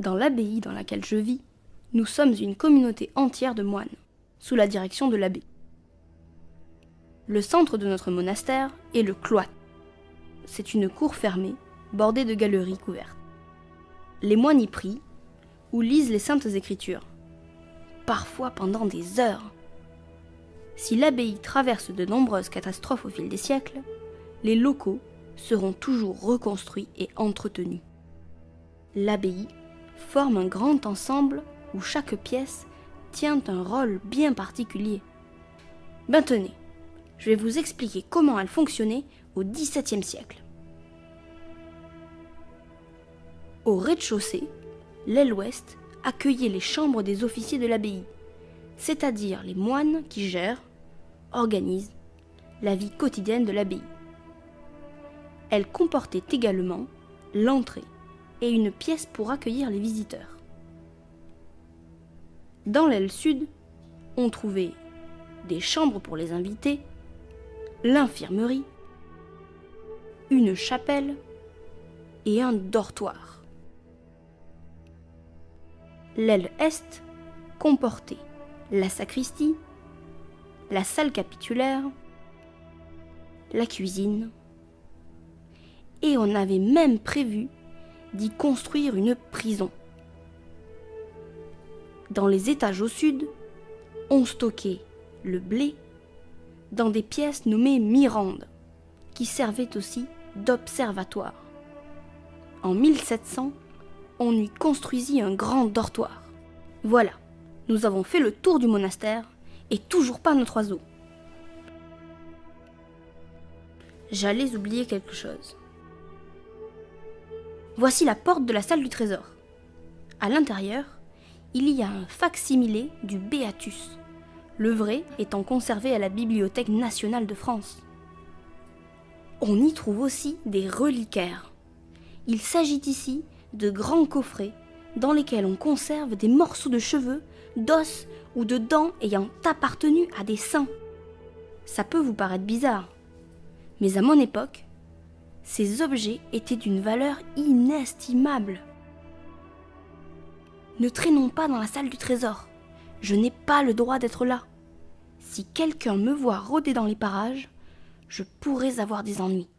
Dans l'abbaye dans laquelle je vis, nous sommes une communauté entière de moines, sous la direction de l'abbé. Le centre de notre monastère est le cloître. C'est une cour fermée, bordée de galeries couvertes. Les moines y prient ou lisent les saintes écritures, parfois pendant des heures. Si l'abbaye traverse de nombreuses catastrophes au fil des siècles, les locaux seront toujours reconstruits et entretenus. L'abbaye forme un grand ensemble où chaque pièce tient un rôle bien particulier. Ben tenez, je vais vous expliquer comment elle fonctionnait au XVIIe siècle. Au rez-de-chaussée, l'aile ouest accueillait les chambres des officiers de l'abbaye, c'est-à-dire les moines qui gèrent, organisent la vie quotidienne de l'abbaye. Elle comportait également l'entrée et une pièce pour accueillir les visiteurs. Dans l'aile sud, on trouvait des chambres pour les invités, l'infirmerie, une chapelle et un dortoir. L'aile est comportait la sacristie, la salle capitulaire, la cuisine, et on avait même prévu d'y construire une prison. Dans les étages au sud, on stockait le blé dans des pièces nommées mirandes, qui servaient aussi d'observatoire. En 1700, on y construisit un grand dortoir. Voilà, nous avons fait le tour du monastère et toujours pas notre oiseau. J'allais oublier quelque chose. Voici la porte de la salle du trésor. À l'intérieur, il y a un fac-similé du Beatus, le vrai étant conservé à la Bibliothèque nationale de France. On y trouve aussi des reliquaires. Il s'agit ici de grands coffrets dans lesquels on conserve des morceaux de cheveux, d'os ou de dents ayant appartenu à des saints. Ça peut vous paraître bizarre, mais à mon époque, ces objets étaient d'une valeur inestimable. Ne traînons pas dans la salle du trésor. Je n'ai pas le droit d'être là. Si quelqu'un me voit rôder dans les parages, je pourrais avoir des ennuis.